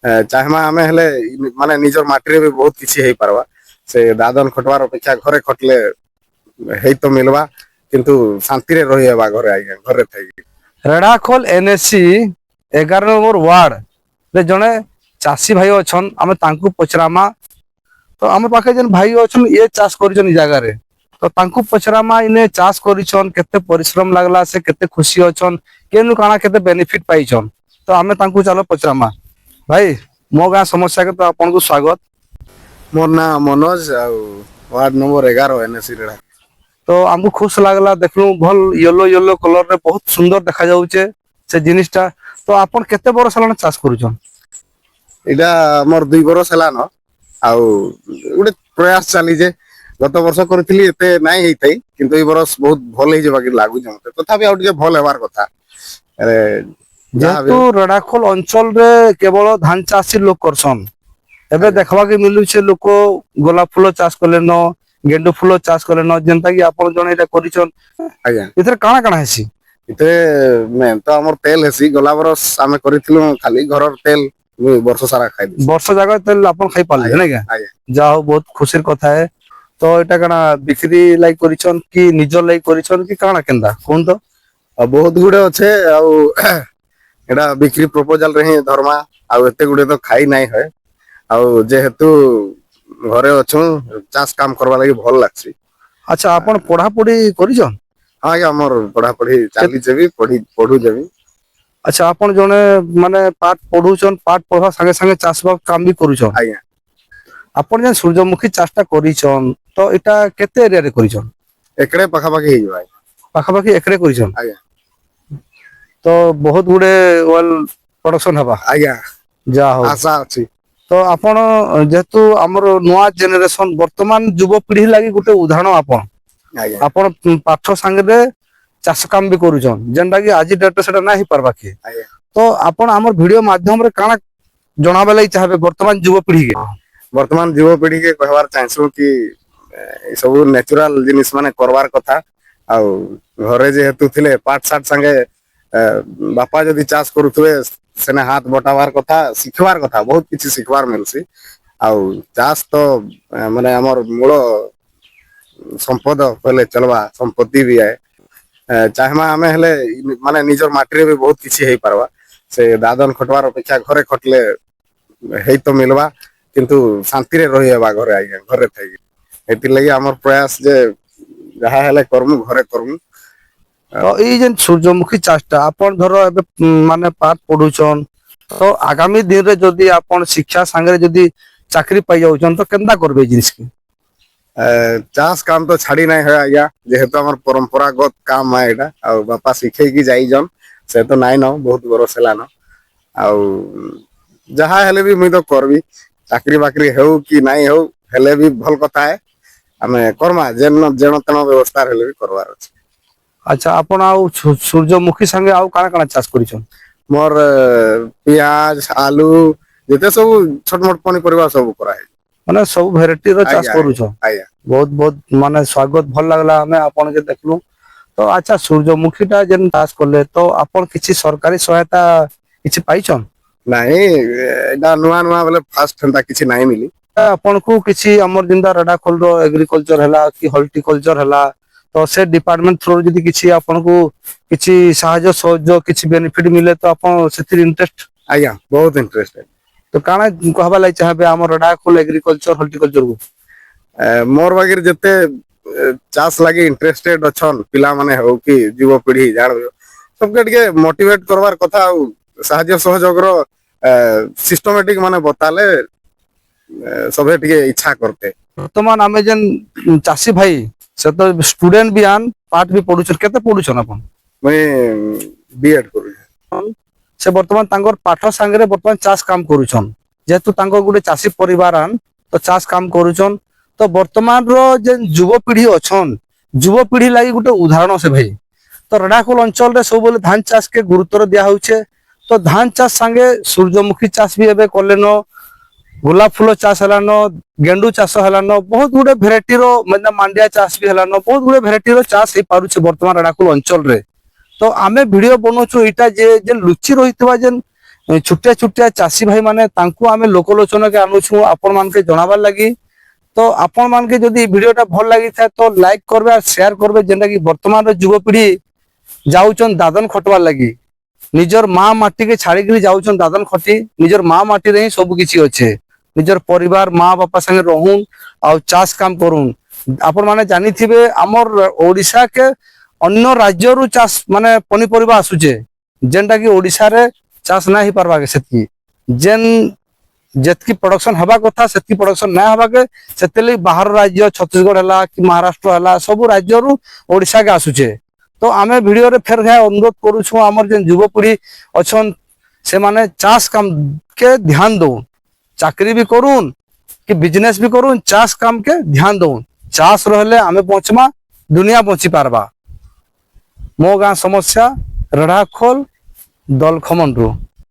ଚାହିଁମା ଆମେ ହେଲେ ମାନେ ନିଜର ମାଟିରେ ବି ବହୁତ କିଛି ହେଇପାରବା। ସେ ଦାଦନ ଖଟବାର ଅପେକ୍ଷା ଘରେ ଖଟିଲେ ହେଇ ତ ମିଲବା, କିନ୍ତୁ ଶାନ୍ତିରେ ରହିହେବା ଘରେ ଆଜ୍ଞା, ଘରେ ଥାଇକି। ରେଢ଼ାଖୋଲ NSC 11 ନମ୍ବର ୱାର୍ଡ ରେ ଜଣେ ଚାଷୀ ଭାଇ ଅଛନ୍, ଆମେ ତାଙ୍କୁ ପଚରାମା। ତ ଆମ ପାଖେ ଯେନ୍ ଭାଇ ଅଛନ୍ ଇଏ ଚାଷ କରିଛନ୍ ଇ ଜାଗାରେ, ତ ତାଙ୍କୁ ପଚରାମା ଇନେ ଚାଷ କରିଛନ୍, କେତେ ପରିଶ୍ରମ ଲାଗଲା, ସେ କେତେ ଖୁସି ଅଛନ୍, କେନୁ କାଣା କେତେ ବେନିଫିଟ ପାଇଛନ୍। ତ ଆମେ ତାଙ୍କୁ ଚାଲ ପଚରାମା। ଭାଇ ମୋ ଗାଁ ସମସ୍ୟା କେ ତ ଆପଣଙ୍କୁ ସ୍ୱାଗତ। ମୋର ନାଁ ମନୋଜ, ଆଉ ୱାର୍ଡ ନମ୍ବର 11 NSC ରେଢ଼ା। ତ ଆମକୁ ଖୁସ ଲାଗଲା, ଦେଖଲୁ ଭଲ ୟେଲୋ ୟେଲୋ କଲର ରେ ବହୁତ ସୁନ୍ଦର ଦେଖା ଯାଉଛେ ସେ ଜିନିଷ ଟା। ତ ଆପଣ କେତେ ବର୍ଷ ହେଲାଣି ଚାଷ କରୁଛନ୍? ଏଇଟା ମୋର 2 ବରଷ ହେଲାନ। ଆଉ ଗୋଟେ ପ୍ରୟାସ ଚାଲିଛେ। ଗତ ବର୍ଷ କରିଥିଲି ଏତେ ନାଇଁ ହେଇଥାଇ, କିନ୍ତୁ ଏଇ ବରଷ ବହୁତ ଭଲ ହେଇଯିବା କି ଲାଗୁଛି ମତେ। ତଥାପି ଆଉ ଟିକେ ଭଲ ହେବାର କଥା। ଆରେ ଯାହା ବି ଯେହେତୁ ହଉ ରେଢ଼ାଖୋଲ ଅଞ୍ଚଳରେ କେବଳ ଧାନ ଚାଷୀ ଲୋକ କରସନ୍, ଏବେ ଆଜ୍ଞା ଦେଖବାକେ ମିଲୁଛେ ଲୋକ ଗୋଲାପ ଫୁଲ ଚାଷ କଲେନ, ଗେଣ୍ଡୁ ଫୁଲ ଚାଷ କଲେନ, ଯେନ୍ତା କି ଆପଣ ଜଣେ ଏଇଟା କରିଛନ୍। ଆଜ୍ଞା। ଏଥିରେ କାଣା କାଣା ହେସି? ଏଥିରେ ମେନ୍ ତ ଆମର ତେଲ ହେସି। ଗଲା ବରଷ ଆମେ କରିଥିଲୁ ଖାଲି ଘରର ତେଲ, ବର୍ଷ ସାରା ଖାଇଦେସି। ବର୍ଷ ଜାକ ତେଲ ଆପଣ ଖାଇ ପାରିଲେ ଆଜ୍ଞା ନାଇଁ କା? ଆଜ୍ଞା। ଯାହା ହଉ ବହୁତ ଖୁସିର କଥା ହେ। ତ ଏଇଟା କାଣା ବିକ୍ରି ଲାଗି କରିଛନ୍ କି ନିଜ ଲାଗି କରିଛନ୍ କି କାଣା କେନ୍ତା କୁହନ୍ତୁ ତ? ଆଉ ବହୁତ ଗୁଡେ ଅଛେ, ଆଉ ଏଇଟା ବିକ୍ରି ପ୍ରପୋଜାଲ ରେ ହିଁ ଧରମା। ଆଉ ଏତେ ଗୁଡେ ତ ଖାଇ ନାଇଁ ହଏ। ଆଉ ଯେହେତୁ ଘରେ ଅଛୁଁ, ଚାଷ କାମ କରବା ଲାଗି ଭଲ ଲାଗ୍ସି। ଆଚ୍ଛା ଆପଣ ପଢାପଢି କରିଛନ୍? ହଁ ଆଜ୍ଞା ମୋର ପଢାପଢି ଚାଲିଛେ ବି, ପଢୁଛେ ବି। ଆଚ୍ଛା ଆପଣ ଜଣେ ମାନେ ପାଠ ପଢୁଛନ୍, ପାଠ ପଢା ସାଙ୍ଗେ ସାଙ୍ଗେ ଚାଷ ବାସ କାମ ବି କରୁଛନ୍। ଆଜ୍ଞା ଆପଣ ଯେ ସୂର୍ଯ୍ୟମୁଖୀ ଚାଷ ଟା କରିଛନ୍, ତ ଏଇଟା କେତେ ଏରିଆ ରେ କରିଛନ୍? ଏକଡେ ପାଖାପାଖି ହେଇଯିବ ଆଜ୍ଞା। ପାଖାପାଖି ଏକରେ କରିଛନ୍। ଆଜ୍ଞା ତ ବହୁତ ଗୁଡେ ୱାଲ ପ୍ରଡକ୍ସନ ହେବା, ଆଜ୍ଞା ଯାହା ହଉ। ଆଶା ଅଛି। ତ ଆପଣ ଯେହେତୁ ଆମର ନୂଆ ଜେନେରେସନ, ବର୍ତ୍ତମାନ ଯୁବପିଢି ଲାଗି ଗୋଟେ ଉଦାହରଣ ଆପଣ। ଆଜ୍ଞା ଆପଣ ପାଠ ସାଙ୍ଗରେ ଚାଷ କାମ ବି କରୁଛନ୍, ଯେନ୍ଟା କି ଆଜି ଡେଟ ସେଟା ନାଇଁ ହେଇପାରବା କି। ଆଜ୍ଞା। ତ ଆପଣ ଆମର ଭିଡିଓ ମାଧ୍ୟମରେ କାଣା ଜଣାବା ଲାଗି ଚାହେଁବେ ବର୍ତ୍ତମାନ ଯୁବପିଢି କେ? ବର୍ତ୍ତମାନ ଯୁବପିଢି କେ କହିବାର ଚାହିଁସୁଁ କି ଏ ସବୁ ନ୍ୟାଚୁରାଲ ଜିନିଷ ମାନେ କରବାର କଥା। ଆଉ ଘରେ ଯେହେତୁ ଥିଲେ ପାଠ ସାଠ ସାଙ୍ଗେ ବାପା ଯଦି ଚାଷ କରୁଥିବେ, ସେନେ ହାତ ବଟାବାର କଥା, ଶିଖବାର କଥା, ବହୁତ କିଛି ଶିଖବାର ମିଲସି। ଆଉ ଚାଷ ତ ମାନେ ଆମର ମୂଳ ସମ୍ପଦ କହିଲେ ଚଲବା, ସମ୍ପତ୍ତି ବି ଆଏ। ଚାହିଁମା ଆମେ ହେଲେ ମାନେ ନିଜର ମାଟିରେ ବି ବହୁତ କିଛି ହେଇପାରବା। ସେ ଦାଦନ ଖଟବାର ଅପେକ୍ଷା ଘରେ ଖଟିଲେ ହେଇତ ମିଲବା, କିନ୍ତୁ ଶାନ୍ତିରେ ରହିହେବା ଘରେ ଆଜ୍ଞା, ଘରେ ଥାଇକି। ଏଥିର୍ଲାଗି ଆମର ପ୍ରୟାସ ଯେ ଯାହା ହେଲେ କର୍ମୁ, ଘରେ କର୍ମୁ। ତ ଏଇ ଯେନ୍ ସୂର୍ଯ୍ୟମୁଖୀ ଚାଷ ଟା ଆପଣ ଧର ଏବେ ମାନେ ପାଠ ପଢୁଛନ୍, ତ ଆଗାମୀ ଦିନରେ ଯଦି ଆପଣ ଶିକ୍ଷା ସାଙ୍ଗରେ ଯଦି ଚାକିରି ପାଇ ଯାଉଛନ୍, ତ କେନ୍ତା କରିବେ ଏଇ ଜିନିଷ କି? ଚାଷ କାମ ତ ଛାଡି ନାଇଁ ହୁଏ ଆଜ୍ଞା, ଯେହେତୁ ଆମର ପରମ୍ପରାଗତ କାମ ଏଇଟା। ଆଉ ବାପା ଶିଖେଇକି ଯାଇଛନ୍, ସେ ତ ନାଇଁ ନ ବହୁତ ବରଷ ହେଲାନ। ଆଉ ଯାହା ହେଲେ ବି ମୁଇଁ ତ କରବି। ଚାକିରୀ ବାକିରି ହେଉ କି ନାଇଁ ହଉ, ହେଲେ ବି ଭଲ କଥା ହେ। ଆମେ କର୍ମା ଯେନ ତେନ ବ୍ୟବସ୍ଥା ହେଲେ ବି କରବାର ଅଛି। ଆଚ୍ଛା ଆପଣ ଆଉ ସୂର୍ଯ୍ୟମୁଖୀ ସାଙ୍ଗେ ଆଉ କାଣା କାଣା ଚାଷ କରିଛନ୍? ମୋର ପିଆଜ, ଆଲୁ, ଯେତେ ସବୁ ଛୋଟ ମୋଟ ପନିପରିବା ସବୁ କରାହେଇଛି। ମାନେ ସବୁ ଭେରାଇଟି ର ଚାଷ କରୁଛ। ଆଜ୍ଞା ବହୁତ ବହୁତ ମାନେ ସ୍ଵାଗତ, ଭଲ ଲାଗିଲା ଆମେ ଆପଣ କେ ଦେଖଲୁ। ତ ଆଚ୍ଛା ସୂର୍ଯ୍ୟମୁଖୀ ଟା ଯେନ୍ ଚାଷ କଲେ, ତ ଆପଣ କିଛି ସରକାରୀ ସହାୟତା କିଛି ପାଇଛନ୍? ନାଇଁ ଏଇଟା ନୂଆ ନୂଆ ବୋଲେ ଫାଷ୍ଟ ହେନ୍ତା କିଛି ନାଇଁ ମିଲି। ଆପଣଙ୍କୁ କିଛି ଆମର ଯେନ୍ତା ରେଢ଼ାଖୋଲ ର ଏଗ୍ରିକଲଚର ହେଲା କି ହର୍ଟିକଲଚର ହେଲା, ତ ସେ ଡିପାର୍ଟମେଣ୍ଟ ଥ୍ରୁରୁ ଯଦି କିଛି ଆପଣଙ୍କୁ କିଛି ସାହାଯ୍ୟ ସହଯୋଗ କିଛି ବେନିଫିଟ ମିଲେ ତ ଆପଣ ସେଥିରେ ଇଣ୍ଟରେଷ୍ଟ? ଆଜ୍ଞା ବହୁତ ଇଣ୍ଟରେଷ୍ଟେଡ। ତ କାଣା କହବା ଲାଗି ଚାହେଁବେ ଆମର ରେଢ଼ାଖୋଲ ଏଗ୍ରିକଲଚର ହର୍ଟିକଲଚର କୁ? ମୋର ବାଗିର ଯେତେ ଚାଷ ଲାଗି ଇଣ୍ଟରେଷ୍ଟେଡ ଅଛନ୍ ପିଲାମାନେ ହଉ କି ଯୁବପିଢି ଯାଣ ବି ହଉ, ସବକେ ଟିକେ ମୋଟିଭେଟ କରବାର କଥା ଆଉ ସାହାଯ୍ୟ ସହଯୋଗର ସିଷ୍ଟମେଟିକ ମାନେ ବତାଲେ ସବେ ଟିକେ ଇଚ୍ଛା କରତେ। ବର୍ତ୍ତମାନ ଆମେ ଯେନ୍ ଚାଷୀ ଭାଇ ସେ ତ ଷ୍ଟୁଡେଣ୍ଟ ବି ଆନ୍ ପାଠ ବି ପଢୁଛନ୍, କେତେ ପଢୁଛନ୍ ଆପଣ? ମୁଇଁ ବି ଏଡ କରୁଛେ। ସେ ବର୍ତ୍ତମାନ ତାଙ୍କର ପାଠ ସାଙ୍ଗରେ ବର୍ତ୍ତମାନ ଚାଷ କାମ କରୁଛନ୍। ଯେହେତୁ ତାଙ୍କ ଗୋଟେ ଚାଷୀ ପରିବାର ଆନ୍, ତ ଚାଷ କାମ କରୁଛନ୍। ତ ବର୍ତ୍ତମାନର ଯେନ୍ ଯୁବପିଢି ଅଛନ୍, ଯୁବପିଢି ଲାଗି ଗୋଟେ ଉଦାହରଣ ସେ ଭାଇ। ତ ରେଢ଼ାଖୋଲ ଅଞ୍ଚଳରେ ସବୁବେଳେ ଧାନ ଚାଷ କେ ଗୁରୁତ୍ୱ ଦିଆ ହଉଛେ। ତ ଧାନ ଚାଷ ସାଙ୍ଗେ ସୂର୍ଯ୍ୟମୁଖୀ ଚାଷ ବି ଏବେ କଲେନ। ଗୋଲାପ ଫୁଲ ଚାଷ ହେଲାନ, ଗେଣ୍ଡୁ ଚାଷ ହେଲାନ, ବହୁତ ଗୁଡେ ଭେରାଇଟିର ମାନେ ମାଣ୍ଡିଆ ଚାଷ ବି ହେଲାନ, ବହୁତ ଗୁଡେ ଭେରାଇଟିର ଚାଷ ହେଇପାରୁଛି ବର୍ତ୍ତମାନ ରେଢ଼ାଖୋଲ ଅଞ୍ଚଳରେ। ତ ଆମେ ଭିଡିଓ ବନଉଛୁ ଏଇଟା ଯେ ଲୁଚି ରହିଥିବା ଯେନ୍ ଛୋଟିଆ ଛୋଟିଆ ଚାଷୀ ଭାଇ ମାନେ ତାଙ୍କୁ ଆମେ ଲୋକଲୋଚନକେ ଆଣୁଛୁ ଆପଣ ମାନକେ ଜଣାବାର ଲାଗି। ତ ଆପଣ ମାନକେ ଯଦି ଭିଡିଓଟା ଭଲ ଲାଗିଥାଏ ତ ଲାଇକ୍ করবে আর শেয়ার করবে, যেটা কি বর্তমানের যুবপিঢ়ি যাଉଛন দাদন খটবার লাগি। নিজর মা মাটিকে ছাড়িকি যাଉଛন দাদন খটি, নিজর মা মাটিরে ହିଁ ସବୁ କିଛି ଅଛେ। ନିଜର ପରିବାର ମା ବାପା ସାଙ୍ଗେ ରହୁନ ଆଉ ଚାଷ କାମ କରୁନ। ଆପଣ ମାନେ ଜାଣିଥିବେ ଆମର ଓଡିଶା କେ ଅନ୍ୟ ରାଜ୍ୟରୁ ଚାଷ ମାନେ ପନିପରିବା ଆସୁଛେ, ଯେନ୍ଟା କି ଓଡିଶାରେ ଚାଷ ନା ହେଇପାରବା କେ ସେତିକି ଯେନ୍ ଯେତିକି ପ୍ରଡକ୍ସନ ହେବା କଥା ସେତିକି ପ୍ରଡକ୍ସନ ନା ହେବା କେ, ସେଥିଲାଗି ବାହାର ରାଜ୍ୟ ଛତିଶଗଡ଼ ହେଲା କି ମହାରାଷ୍ଟ୍ର ହେଲା ସବୁ ରାଜ୍ୟରୁ ଓଡିଶା କେ ଆସୁଛେ। ତ ଆମେ ଭିଡିଓରେ ଫେର ଘା ଅନୁରୋଧ କରୁଛୁ ଆମର ଯେନ୍ ଯୁବପିଢି ଅଛନ୍ ସେମାନେ ଚାଷ କାମ କେ ଧ୍ୟାନ ଦଉନ୍, ଚାকরি भी করুন कि बिजनेस भी করুন, চাষ কাম কে ধ্যান দউন। চাষ রহলে আমি বঞ্চমা, দুনিয়া বঞ্চি পারবা। মো গাঁ সমস্যা রেঢ়াখোল দলখমনরু।